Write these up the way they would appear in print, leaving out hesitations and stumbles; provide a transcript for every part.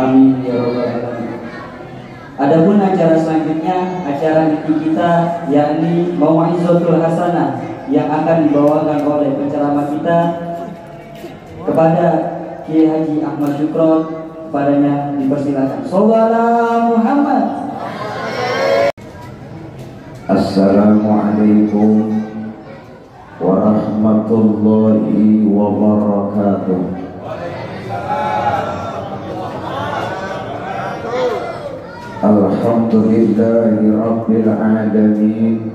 Amin ya rabbal alamin. Adapun acara selanjutnya, acara inti kita yakni Mau'izatul Hasanah yang akan dibawakan oleh penceramah kita kepada Kiai Haji Ahmad Syukron. Kepadanya dipersilakan. Shallallahu Muhammad. Assalamualaikum warahmatullahi wabarakatuh. Alhamdulillahi rabbil alamin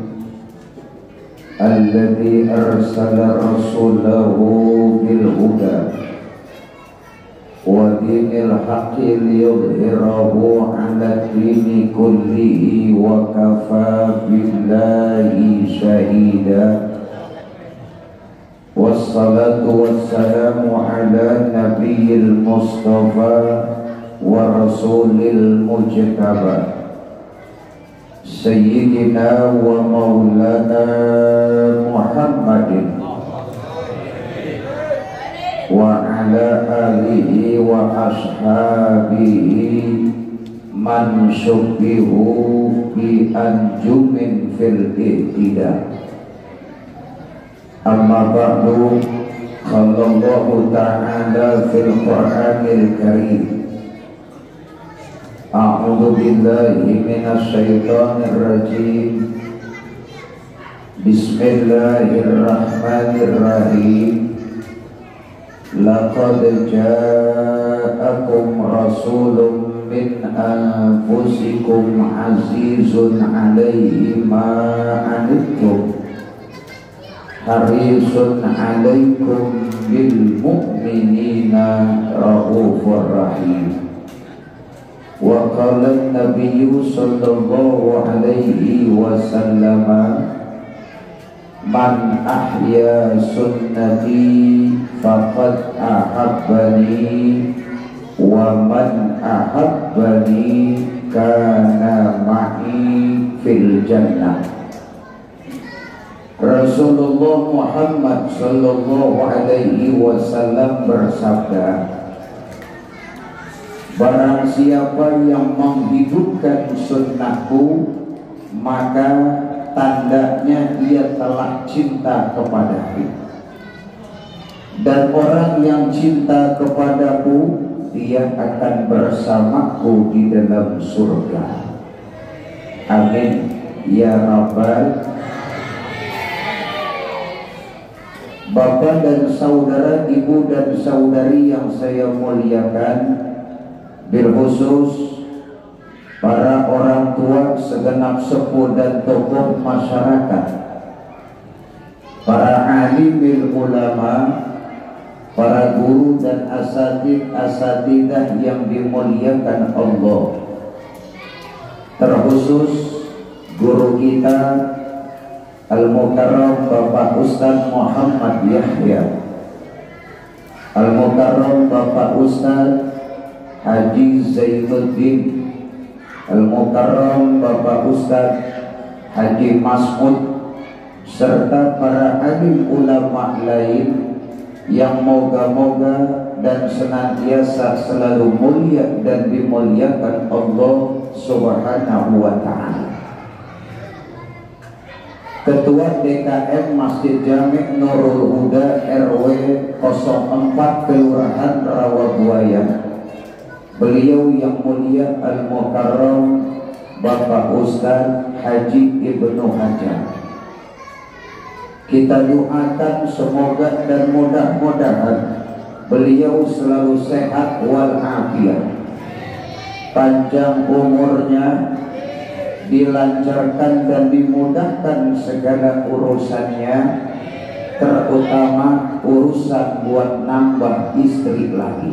alladzi arsala rasulahu bil huda wa dinil haqqi liyudhhirahu 'ala dini kullihi wa kafa billahi shahida. Wassalatu wassalamu ala nabiyil mustafa wa rasulil mujtaba sayyidina wa maulana Muhammadin wa ala alihi wa ashabihi man syubbihu bi anjumin fil ihtida. Amma ba'du, Allahu ta'ala fil Qur'anil Karim. A'udzu billahi minasy syaithanir rajim. Bismillahirrahmanirrahim. Laqad ja'akum rasulun min anfusikum azizun 'alaihi ma 'anittum harisun 'alaikum bil mu'minina raufur rahim. Wa qala an-nabiyyu sallallahu alaihi wasallam, man ahya sunnati faqad ahabbani wa man ahabbani kana ma'i fil jannah. Rasulullah Muhammad sallallahu alaihi wasallam bersabda, barang siapa yang menghidupkan sunnahku, maka tandanya ia telah cinta kepadaku. Dan orang yang cinta kepadaku, dia akan bersamaku di dalam surga. Amin ya rabbal. Bapak dan saudara, ibu dan saudari yang saya muliakan, bilkhusus para orang tua, segenap sepuh dan tokoh masyarakat, para alimil ulama, para guru dan asatidah yang dimuliakan Allah, terkhusus guru kita Al-Mukarram Bapak Ustaz Muhammad Yahya, Al-Mukarram Bapak Ustaz Haji Zainuddin, Al-Mukarram Bapak Ustaz Haji Masmud, serta para alim ulama lain yang moga-moga dan senantiasa selalu mulia dan dimuliakan Allah Subhanahu wa ta'ala. Ketua DKM Masjid Jami' Nurul Huda RW 04 Kelurahan Rawabuaya, beliau yang mulia Al-Mukarram Bapak Ustaz Haji Ibnu Hajar. Kita doakan semoga dan mudah-mudahan beliau selalu sehat walafiat, panjang umurnya, dilancarkan dan dimudahkan segala urusannya, terutama urusan buat nambah istri lagi.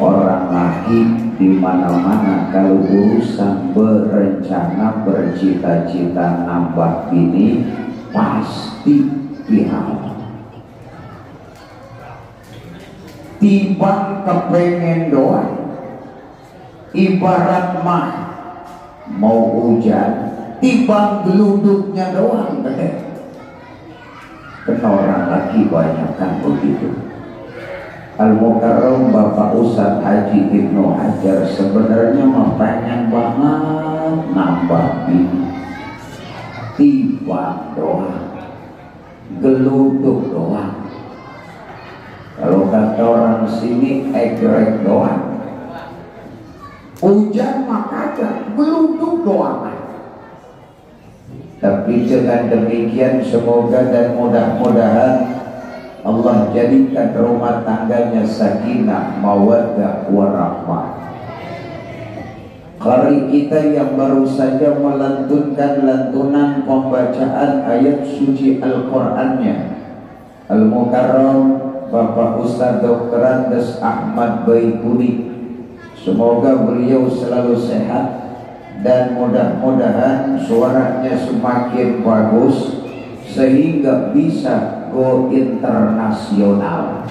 Orang laki di mana-mana kalau urusan berencana, bercita-cita nambah bini, pasti pihak. Timbang kepengen doang, ibarat mah mau hujan, timbang geluduknya doang, kena orang laki banyak kan begitu. Al-Mukarram Bapak Ustadz Haji Ibnu Hajar sebenarnya mah pengen banget nambah ini, tiba doang, geluduk doang. Kalau kata orang sini egrek doang. Hujan mah kagak, geluduk doang. Tapi dengan demikian semoga dan mudah-mudahan Allah jadikan rumah tangganya sakinah, mawaddah, warahmah. Qari kita yang baru saja melantunkan lantunan pembacaan ayat suci Al-Qur'annya, Al-Mukarram Bapak Ustaz Dr. Andes Ahmad Baikuni, semoga beliau selalu sehat dan mudah-mudahan suaranya semakin bagus sehingga bisa go internasional.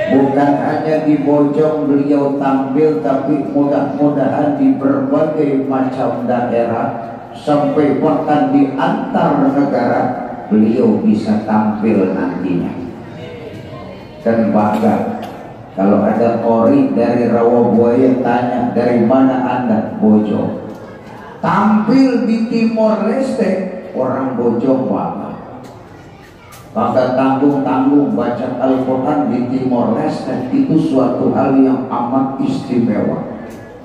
Bukan hanya di Bojong beliau tampil, tapi mudah-mudahan di berbagai macam daerah sampai bahkan di antar negara beliau bisa tampil nantinya. Dan bangga kalau ada ori dari Rawabuaya tanya dari mana Anda, Bojong. Tampil di Timor Leste, orang Bojong bangga. Maka tanggung-tanggung baca Al-Quran di Timor Leste itu suatu hal yang amat istimewa,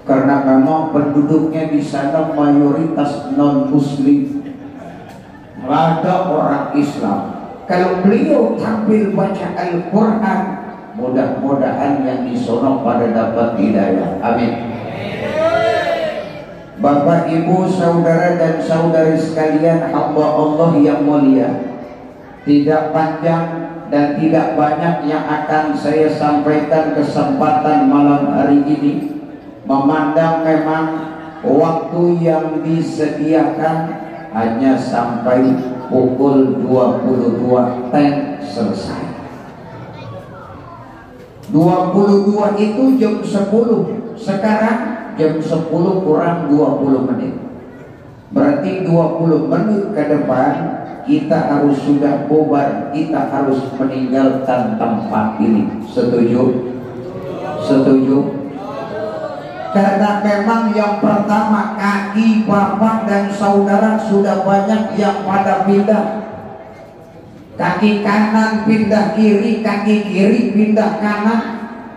karena memang penduduknya di sana mayoritas non-Muslim, ada orang Islam. Kalau beliau tampil baca Al-Quran, mudah-mudahan yang disono pada dapat hidayah. Amin. Bapak, Ibu, saudara dan saudari sekalian, hamba Allah yang mulia, tidak panjang dan tidak banyak yang akan saya sampaikan kesempatan malam hari ini. Memandang memang waktu yang disediakan hanya sampai pukul 22 selesai. 22 itu jam 10. Sekarang jam 10 kurang 20 menit. Berarti 20 menit ke depan kita harus sudah bubar, kita harus meninggalkan tempat ini. Setuju? Setuju? Karena memang yang pertama, kaki bapak dan saudara sudah banyak yang pada pindah. Kaki kanan pindah kiri, kaki kiri pindah kanan.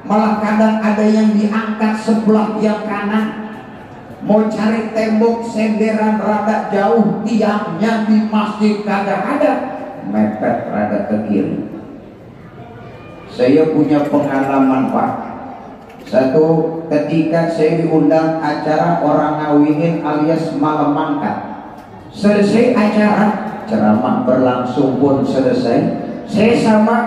Malah kadang ada yang diangkat sebelah yang kanan. Mau cari tembok senderan rada jauh, tiangnya di masjid kagak ada, mepet rada ke kiri. Saya punya pengalaman, Pak. Satu ketika saya diundang acara orang ngawinin alias malam mangkat. Selesai acara, ceramah berlangsung pun selesai, saya sama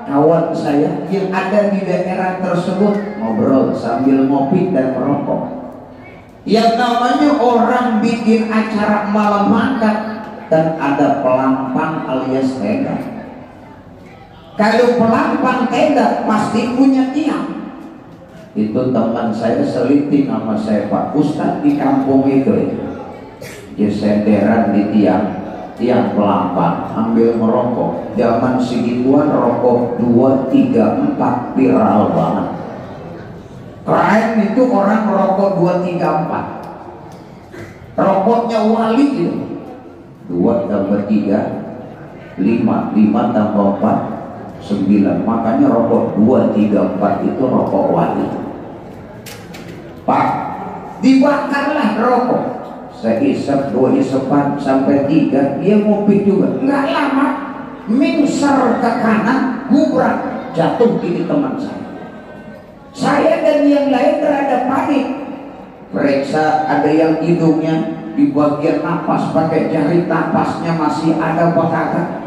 kawan saya yang ada di daerah tersebut ngobrol sambil ngopi dan merokok. Yang namanya orang bikin acara malam makan dan ada pelampang alias tenda. Kalau pelampang tenda pasti punya tiang. Itu teman saya seliting sama saya, Pak Ustadz di kampung itu ya senderan di tiang pelampang ambil merokok. Zaman segituan rokok 2, 3, 4 viral banget. Keren itu orang merokok 2, 3, 4. Rokoknya wali itu 2 tambah 3 5, 5 tambah 4 9. Makanya rokok 2, 3, 4 itu rokok wali. Pak, dibakarlah rokok. Saya isap 2 isapan sampai 3, dia ngopi juga. Nggak lama mingser ke kanan, gubrak, jatuh di teman saya. Saya dan yang lain terhadap panik. Periksa ada yang hidungnya di bagian napas pakai jari napasnya masih ada bakal.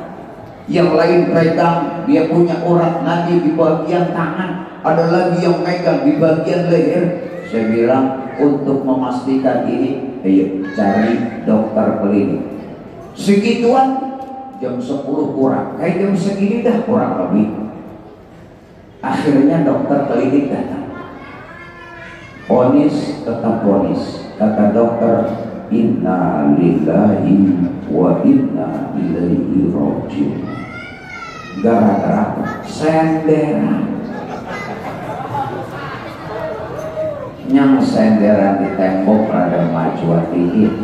Yang lain pegang, dia punya urat nadi di bagian tangan. Ada lagi yang megang di bagian leher. Saya bilang untuk memastikan ini, ayo cari dokter klinik. Segituan jam 10 kurang, kayak jam segini dah kurang lebih. Akhirnya dokter klinik datang. Vonis tetap vonis. Kata dokter, inna lillahi wa inna ilaihi raji'un. Gara-gara senderan. yang senderan di tembok rada maju dikit.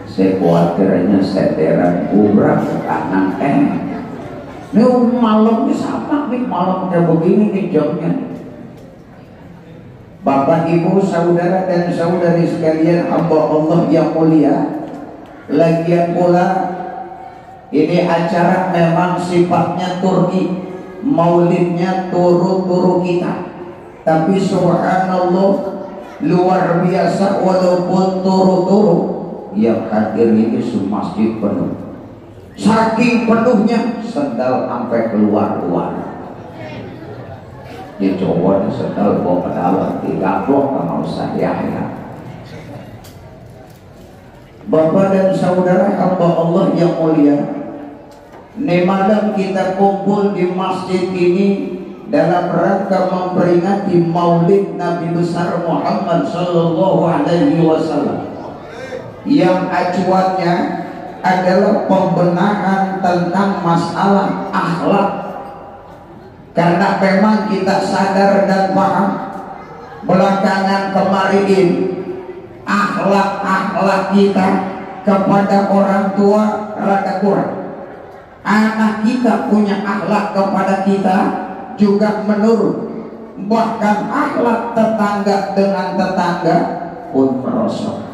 Saya khawatirnya senderan ubrak ke kanan ini malamnya sama nih, malam kayak begini nih jamnya. Bapak ibu saudara dan saudari sekalian hamba Allah yang mulia, lagian pula ini acara memang sifatnya turki, maulidnya turu-turu kita. Tapi subhanallah luar biasa, walaupun turu-turu yang hadir ini masjid penuh. Saking penuhnya sendal sampai keluar-luar. Dia coba sendal bawa ke dalam, digaplok sama Ustaz Yahya. Bapak dan saudara hamba Allah yang mulia, ini malam kita kumpul di masjid ini dalam rangka memperingati Maulid Nabi besar Muhammad sallallahu alaihi wasallam, yang acuannya adalah pembenahan tentang masalah akhlak. Karena memang kita sadar dan paham belakangan kemarin ini akhlak kita kepada orang tua rada kurang. Anak kita punya akhlak kepada kita juga menurun. Bahkan akhlak tetangga dengan tetangga pun merosot.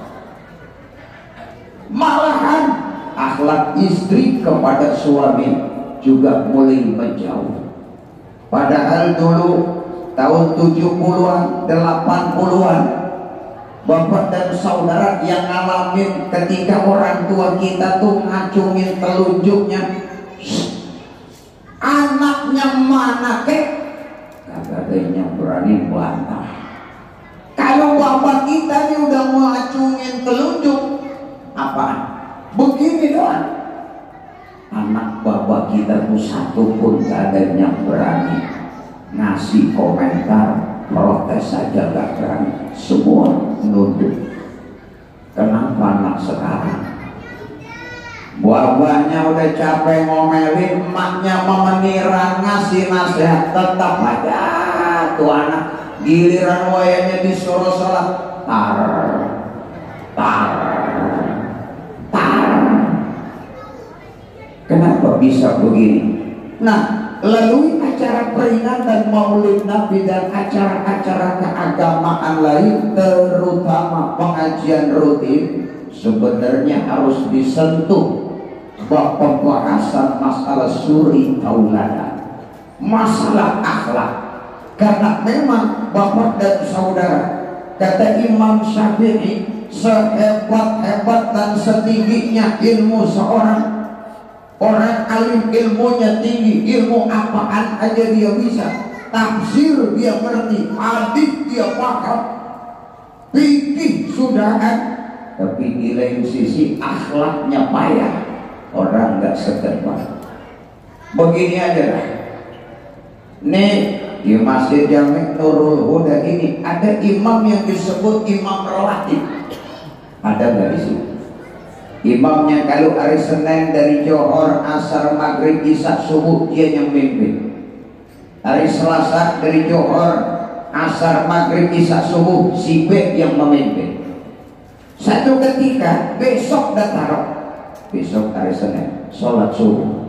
Malahan akhlak istri kepada suami juga mulai menjauh. Padahal dulu tahun 70-an, 80-an, bapak dan saudara yang ngalamin ketika orang tua kita tuh ngacungin telunjuknya, anaknya mana kek? Kagak ada yang berani bantah. Kalau bapak kita ini udah mau ngacungin telunjuk, apaan? Begini doang. Anak bapak kita tuh satu pun gak ada yang berani ngasih komentar, protes saja gak berani. Semua nunduk. Kenapa anak sekarang? Bapaknya udah capek ngomelin, emaknya memeniran ngasih nasihat, tetap aja tuh anak giliran wayanya disuruh sholat tar. Kenapa bisa begini? Nah, melalui acara peringatan Maulid Nabi dan acara-acara keagamaan lain, terutama pengajian rutin, sebenarnya harus disentuh pembahasan masalah suri tauladan, masalah akhlak. Karena memang bapak dan saudara, kata Imam Syafi'i, sehebat-hebat dan setingginya ilmu seorang, orang alim ilmunya tinggi, ilmu apaan aja dia bisa, tafsir dia ngerti, hadis dia paham, fikih sudah ada, tapi di lain sisi akhlaknya payah, orang nggak sekerbang. Begini aja lah, nih di Masjid Jami Nurul Huda ini ada imam yang disebut imam rawatib, ada nggak di sini? Imamnya kalau hari Senin dari Johor, Asar, Maghrib, Isya, Subuh dia yang mimpin. Hari Selasa dari Johor, Asar, Maghrib, Isya, Subuh si B yang memimpin. Satu ketika besok datang, besok hari Senin sholat subuh.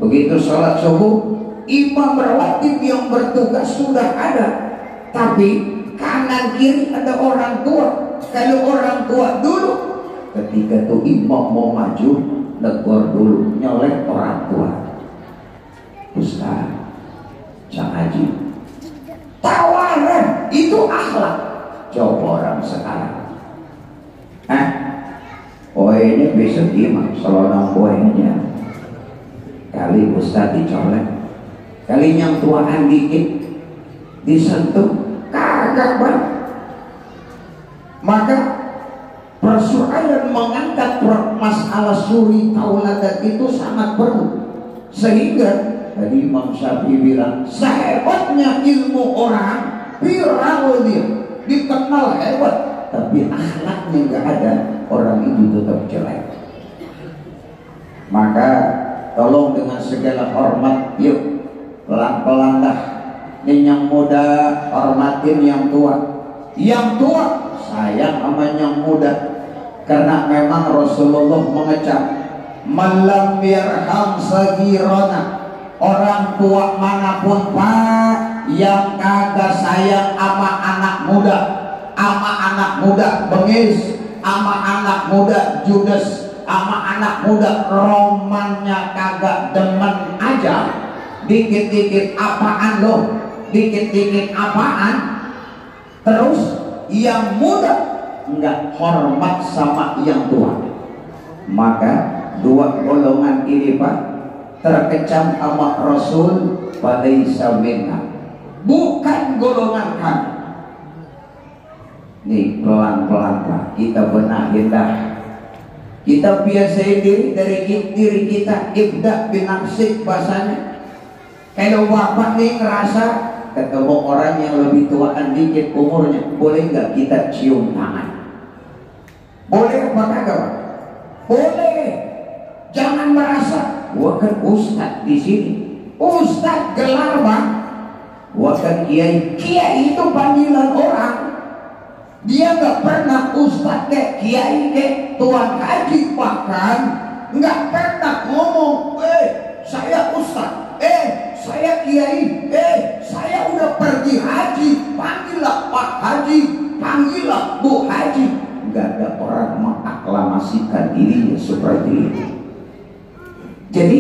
Begitu sholat subuh, imam rawatib yang bertugas sudah ada, tapi kanan kiri ada orang tua. Kalau orang tua dulu, ketika tuh imam mau maju, negor dulu, nyolek orang tua. Ustaz, Cang Haji, tawaran itu akhlak. Coba orang sekarang, ini besok imam selonong boynya, kali Ustaz dicolek, kali yang tuaan dikit disentuh, kagak bang. Maka persoalan mengangkat masalah suri tauladan itu sangat perlu. Sehingga tadi Imam Syafi'i bilang, sehebatnya ilmu orang, viral dia, dikenal hebat, tapi akhlaknya nggak ada, orang itu tetap jelek. Maka tolong dengan segala hormat, yuk pelan-pelan dah yang muda hormatin yang tua, yang tua sayang sama yang muda. Karena memang Rasulullah mengecam, malam yarham sagirona, orang tua manapun pak yang kagak sayang sama anak muda bengis, sama anak muda judes, sama anak muda romannya kagak demen aja, dikit-dikit apaan loh, dikit-dikit apaan, terus yang muda enggak hormat sama yang tua, maka dua golongan ini pak terkecam sama Rasul, falaisa minna, bukan golongan kami. Nih pelan-pelan pak kita benahin dah, kita biasain diri dari diri kita, ibda binafsik bahasanya. Kalau bapak nih ngerasa ketemu orang yang lebih tuaan dikit umurnya, boleh nggak kita cium tangan? Boleh apa kagak? Boleh. Jangan merasa gua kan ustad di sini, ustad gelar bang, gua kan kiai. Kiai itu panggilan orang. Dia nggak pernah ustad deh, kiai deh, tuan haji, bahkan nggak pernah ngomong, saya ustad, saya kiai, saya udah pergi haji, panggillah Pak Haji, panggillah Bu Haji. Nggak ada orang mengaklamasikan dirinya seperti itu. Jadi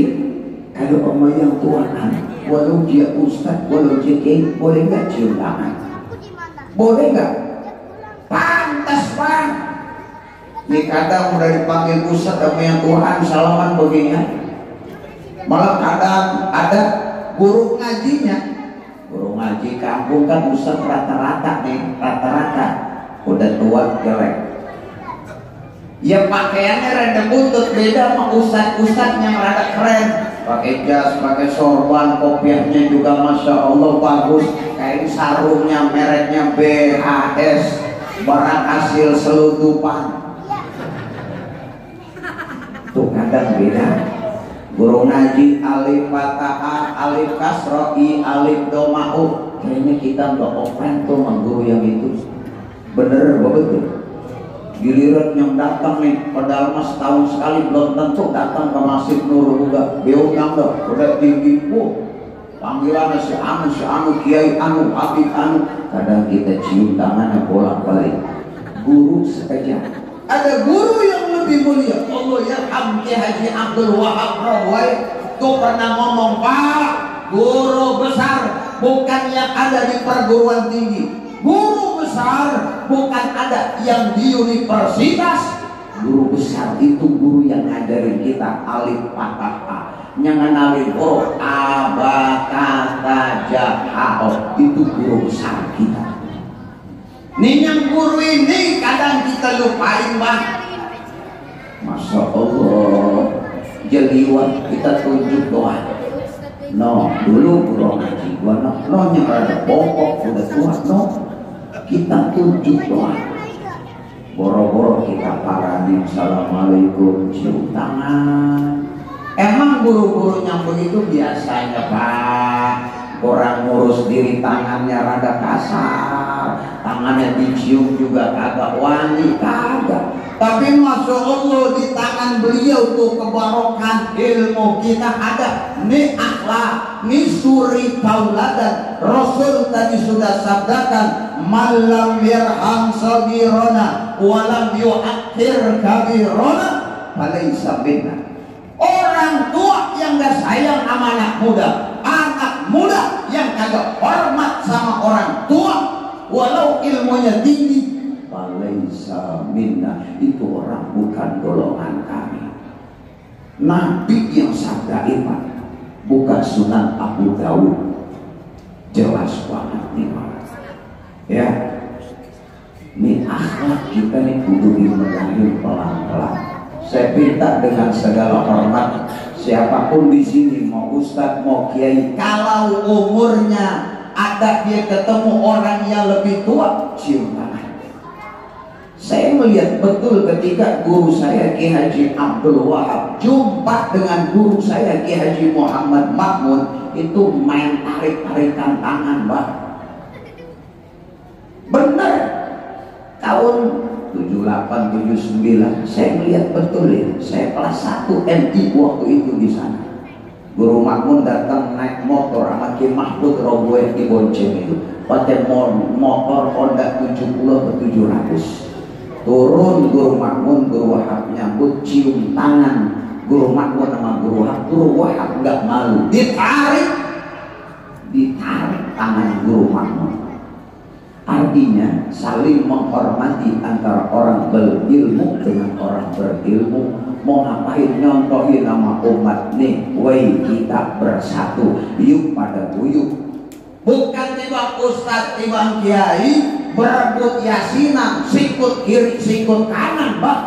kalau sama yang tuaan, walau dia ustad, walau dia kiai, boleh nggak cium tangan? Boleh nggak? Pantas bang. Ini kadang udah dipanggil ustad sama yang tuaan, salaman begini. Malah kadang ada guru ngajinya, guru ngaji kampung kan ustad rata-rata nih, rata-rata udah tua jelek. Ya pakaiannya rada butut, beda sama ustad-ustad yang rada keren, pakai jas, pakai sorban, kopiahnya juga masya Allah bagus, kain sarungnya mereknya BHS, barang hasil seludupan. Tuh kadang beda. Guru ngaji alif fatahah, alif kasroh, alif doma'u, kayaknya kita nggak open tuh sama guru yang itu. Bener betul. Giliran yang datang nih, padahal mas setahun sekali belum tentu datang ke Masjid Nurul Huda, diundang dah, udah tinggi, panggilannya si anu, kiai anu, habib anu. Kadang kita cium tangannya bolak-balik. Guru sekejap. Ada guru yang lebih mulia, Allah yarham Ki Haji Abdul Wahab Rawai, tuh pernah ngomong, Pak, guru besar bukan yang ada di perguruan tinggi. Guru besar bukan ada yang di universitas. Guru besar itu guru yang ngajarin kita alif fatahah, yang ngenalin huruf a, ba, ta, ta, ja, ha, o. Itu guru besar kita. Nih yang guru ini kadang kita lupain bang. Masya Allah, jeliwan kita tunjuk doa. No, dulu guru ngaji gua no yang ada pokok udah tua no. Kita tunjuk doa, boro-boro kita paradim, assalamualaikum, cium tangan. Emang guru-guru yang begitu biasanya pak, orang ngurus diri tangannya rada kasar, tangannya dicium juga kagak wangi, kagak. Tapi masya Allah di tangan beliau tuh kebarokan ilmu kita ada. Nih akhlak, nih suri tauladan. Rasul tadi sudah sabdakan, malam yarham sagirona walam yu'akhir kabirona falaisa minna. Orang tua yang gak sayang sama anak muda yang kagak hormat sama orang tua walau ilmunya tinggi, falaisa minna, itu orang bukan golongan kami. Nabi yang sabdain Pak, bukan Sunan Abu Dawud, jelas banget nih Pak. Ya, ini akhlak kita nih kudu dibenahi pelan-pelan. Saya minta dengan segala hormat, siapapun di sini, mau ustadz, mau kiai, kalau umurnya ada dia ketemu orang yang lebih tua, cium tangan. Saya melihat betul ketika guru saya Ki Haji Abdul Wahab jumpa dengan guru saya Ki Haji Muhammad Makmun, itu main tarik-tarikan tangan, Pak. Benar. Tahun 78, 79 saya melihat betul ya. Saya kelas 1 MI waktu itu di sana. Guru Makmun datang naik motor sama Ki Mahmud Roboeh di Bonceng itu, pakai motor Honda 70 atau 700. Turun Guru Makmun, Guru Wahab nyambut, cium tangan Guru Makmun sama Guru Wahab. Guru Wahab nggak malu, ditarik tangan Guru Makmun. Artinya saling menghormati antara orang berilmu dengan orang berilmu. Mau ngapain nyontohin nama umat nih? Woi, kita bersatu, yuk pada guyup. Bukan tiba ustaz, tiba kiai berebut yasinan, sikut kiri, sikut kanan, Pak.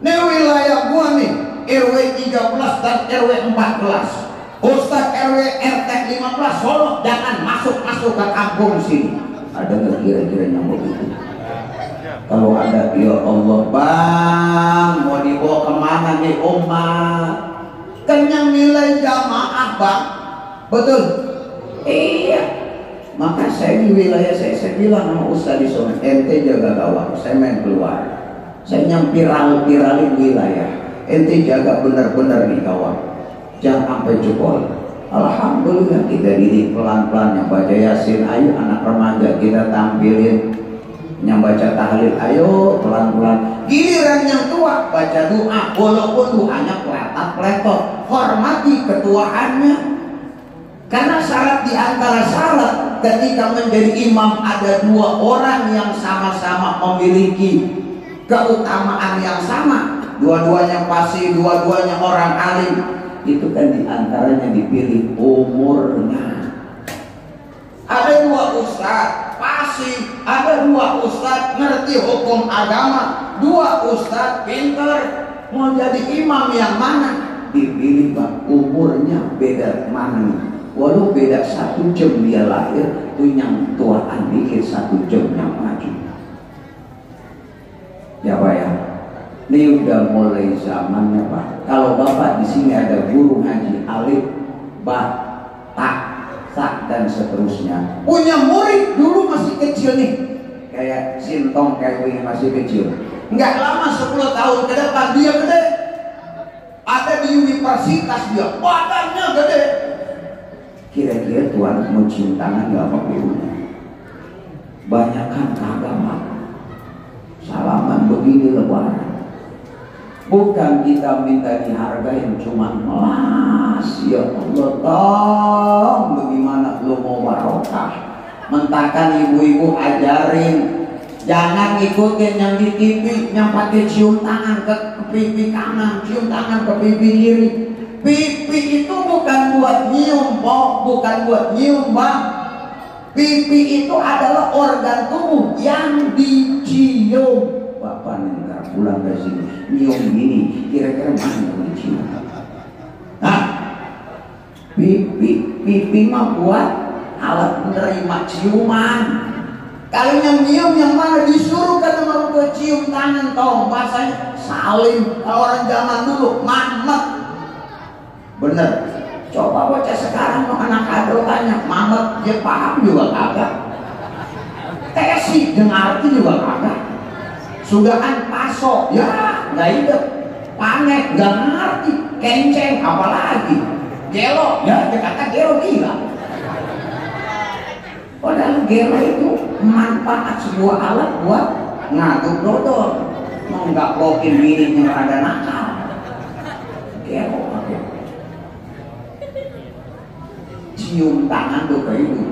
Ini wilayah gua nih, RW 13 dan RW 14. Ustaz RW RT 15 Solo, jangan masuk ke kampung sini. Ada nggak kira-kira yang begitu? Kalau ada, ya Allah Bang, mau dibawa kemana nih umat? Kenyang nilai jamaah, Bang. Betul? Iya. Maka saya di wilayah saya bilang sama Ustaz di sana, ente jaga gawang, saya main keluar. Saya nyampiral-piralin wilayah. Ente jaga benar-benar di gawang. Jangan sampai jebol. Alhamdulillah kita didik pelan-pelan, yang baca Yasin, ayo anak remaja kita tampilin. Yang baca tahlil, ayo pelan-pelan. Giliran yang tua baca doa, walaupun doanya peletot-peletot, hormati ketuaannya. Karena syarat di antara syarat ketika menjadi imam ada dua orang yang sama-sama memiliki keutamaan yang sama, dua-duanya fasih, dua-duanya orang alim. Itu kan di antaranya dipilih umurnya. Ada dua ustaz fasih, ada dua ustaz ngerti hukum agama, dua ustaz pinter. Mau jadi imam yang mana? Dipilih, Pak. Umurnya beda mana nih? Walau beda 1 jam dia lahir, tuh yang tuaan dikit 1 jam yang maju. Ya Pak ya, ini udah mulai zamannya Pak. Kalau Bapak di sini ada guru ngaji alif, ba, ta, sa dan seterusnya. Punya murid dulu masih kecil nih, kayak Sintong kayak ini masih kecil. Nggak lama 10 tahun ke depan dia gede. Ada di universitas dia, badannya gede. Kira-kira Tuhan mau cium tangan gak apa gurunya? Banyakan kagak, Pak. Salaman begini lebaran. Bukan kita minta dihargain, cuma melas. Ya Allah, tong, bagaimana lu mau barokah? Mentakan ibu-ibu ajarin, jangan ngikutin yang di TV, yang pakai cium tangan ke pipi kanan, cium tangan ke pipi kiri. Pipi itu bukan buat nyium, Pok, bukan buat nyium, Bang. Pipi itu adalah organ tubuh yang dicium. Bapak nih ntar pulang dari sini nyium gini, kira-kira mana yang dicium? Nah, pipi mah buat alat menerima ciuman. Kalau yang nyium yang mana disuruh kan orang tua cium tangan, tau bahasanya salim. Kalau orang zaman dulu Mamet. Bener, coba baca sekarang anak kadro tanya Mamet, dia paham juga kagak. Tesi dengar itu juga kagak. Sudahan paso, ya nggak hidup. Panek nggak ngerti. Kenceng apalagi. Gelo, ya dia kata gelo gila. Padahal gelo itu manfaat sebuah alat buat ngaduk dodol. Mau nggak blokin bini yang ada nakal. Gelo. Cium tangan tuh kayak itu.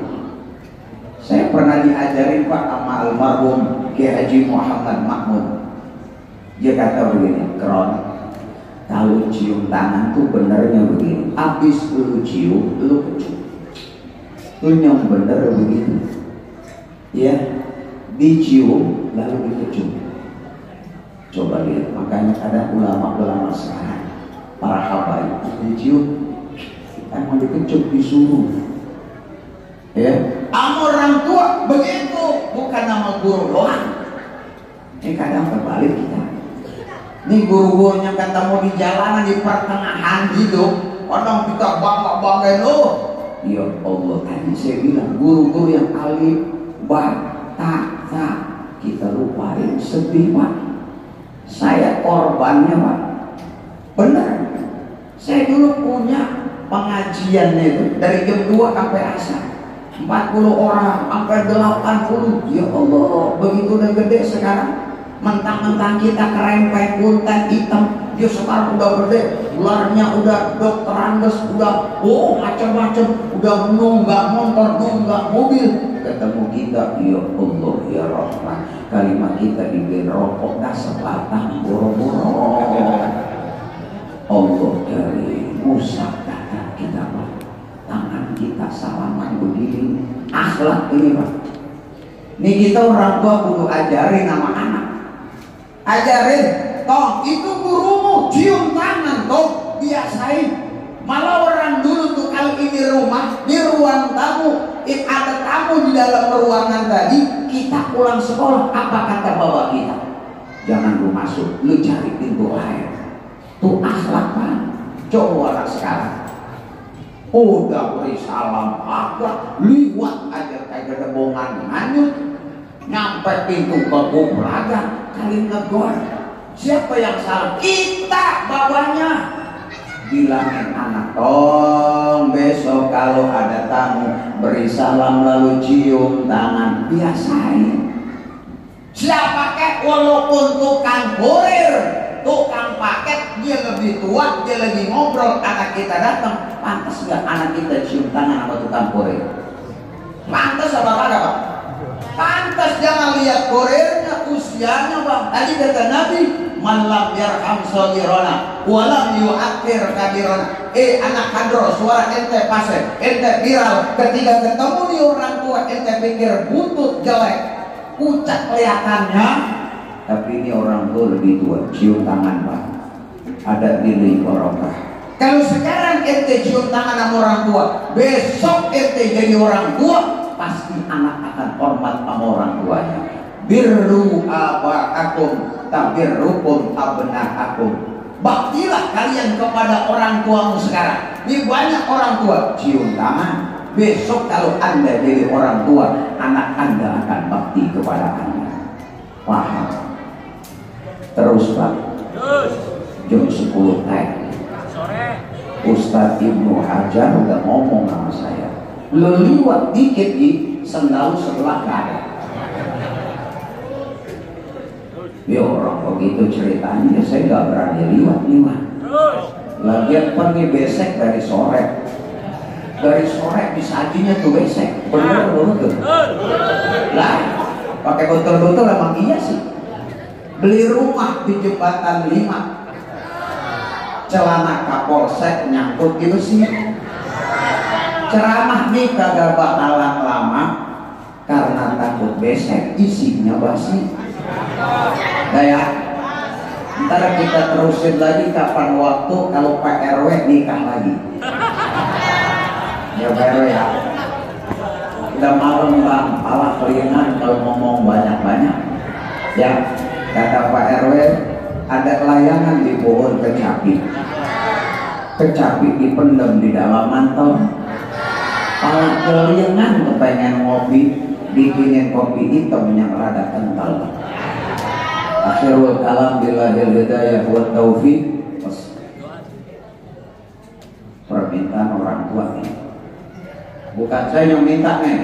Saya pernah diajarin Pak sama almarhum Ki Haji Muhammad Makmun. Dia kata begini, Kron, kalau cium tangan tuh benernya begini. Abis lu cium, lu kecup. Itu yang bener begitu. Ya, dicium lalu dikecup. Coba lihat, makanya ada ulama-ulama sekarang, para habaib dicium. Emang dikecup disuruh, ya. Sama orang tua begitu, bukan nama guru doang. Ini kadang terbalik kita. Ini guru-gurunya ketemu di jalanan di pertengahan hidup, kadang kita bangga-banggain loh. Ya Allah, tadi saya bilang guru-guru yang alif, ba, ta, kita lupain sedih Pak. Saya korbannya Pak. Benar. Saya dulu punya pengajiannya itu dari jam 2 sampai asar. 40 orang sampai 80. Ya Allah, begitu udah gede sekarang. Mentang-mentang kita kerempeng kuntet hitam, dia sekarang udah gede, ularnya udah dokterandes, udah macam-macam, udah nunggak motor, nunggak mobil. Ketemu kita, ya Allah ya Rahman, kalimat kita diberi rokok dah sebatang boro-boro. Allah dari Musa kata kita Pak, tangan kita salaman berdiri, akhlak ini Pak. Ini kita orang tua kudu ajarin nama anak. Ajarin, toh itu gurumu, cium tangan, toh biasain. Malah orang dulu tuh kalau ini rumah, di ruang tamu, ada tamu di dalam ruangan tadi, kita pulang sekolah, apa kata bapak kita? Jangan lu masuk, lu cari pintu lain. Tuh akhlak Pak. Coba anak sekarang, udah beri salam agak, liwat aja kayak ada bongan hanyut, nyampe pintu bangku pelaga kali negor. Siapa yang salah? Kita bawahnya. Bilangin anak, tong besok kalau ada tamu beri salam lalu cium tangan, biasain. Siapa kek walaupun tukang kurir, tukang paket, dia lebih tua, dia lagi ngobrol, anak kita datang, pantas nggak anak kita cium tangan sama tukang kurir? Pantas apa kagak Pak? Pantas. Jangan lihat kurirnya, usianya Bang. Tadi kata Nabi, man lam yarham saghirana walam yu'akhir kabirana. Anak kadro, suara ente pasir, ente viral, ketika ketemu di orang tua ente pikir butut jelek, pucat kelihatannya, tapi ini orang tua lebih tua, cium tangan Pak, ada nilai barokah. Kalau sekarang ente cium tangan sama orang tua, besok ente jadi orang tua, pasti anak akan hormat sama orang tuanya. Birru aba'akum tabirrukum abna'akum. Baktilah kalian kepada orang tuamu sekarang. Ini banyak orang tua cium tangan. Besok kalau Anda jadi orang tua, anak Anda akan bakti kepada Anda. Paham? Terus Pak, jam 10 teh Ustadz Ibnu Hajar udah ngomong sama saya, lewat dikit di sendal sebelah kanan. Ya orang begitu ceritanya, saya nggak berani liwat. Lagian pergi besek dari sore. Dari sore disajinya tuh besek. Bener tuh. Lah, pakai botol-botol emang iya sih. Beli rumah di Jembatan 5. Celana kapolsek nyangkut gitu sih. Ceramah nih kagak bakalan lama karena takut besek, isinya basi. Kayak ntar kita terusin lagi kapan waktu kalau Pak RW nikah lagi. Ya Pak RW ya, udah malam Bang, pala kelingan kalau ngomong banyak-banyak. Ya, kata Pak RW, ada layangan di pohon kecapi. Kecapi dipendam di dalam mantel. Pala kelingan kepengen ngopi, bikinin kopi hitam yang rada kental. Akhirul kalam billahil hidayah wa taufiq. Permintaan orang tua nih, bukan saya yang minta nih.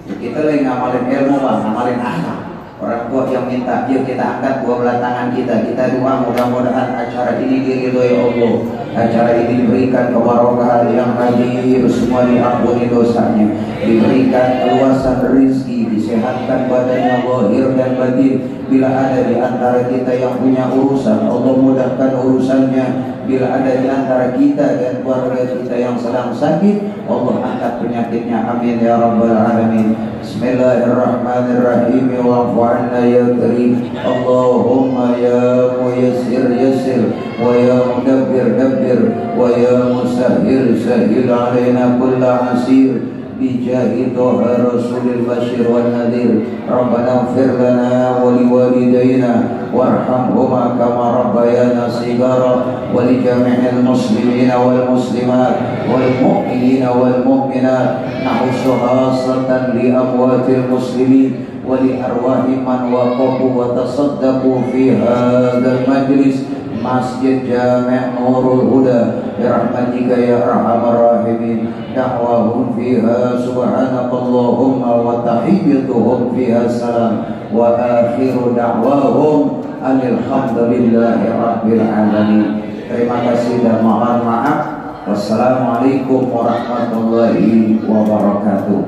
Kita lagi ngamalin ilmu Bang, ngamalin akhlak. Orang tua yang minta, yuk kita angkat dua belah tangan kita doa mudah-mudahan acara ini diridhoi Allah, acara ini diberikan keberkahan yang hadir, semua diampuni dosanya, diberikan keluasan rezeki, disehatkan badannya zahir dan batin. Bila ada di antara kita yang punya urusan, Allah mudahkan urusannya. Bila ada di antara kita dan keluarga kita yang sedang sakit, Allah angkat penyakitnya, amin ya rabbal alamin. Bismillahirrahmanirrahim. Wa'fu 'anna ya karim. Allahumma ya muyassir yassir, wa ya mudabbir dabbir, wa ya musahhir sahhil 'alaina kulla 'asir. بجاه طه رسول البشير والنذير ربنا اغفر لنا ولوالدينا وارحمهما كما ربيانا صغارا ولجميع المسلمين والمسلمات والمؤمنين والمؤمنات نعوذ خاصة لأموات المسلمين ولأرواح من وقفوا وتصدقوا في هذا المجلس Masjid Jami' Nurul Huda birahmatika ya arhamar rahimin. Da'wahum fiha subhanakallahumma wa tahiyyatuhum fiha salam wa akhiru da'wahum alhamdulillahi rabbil alamin. Terima kasih dan mohon maaf. Wassalamualaikum warahmatullahi wabarakatuh.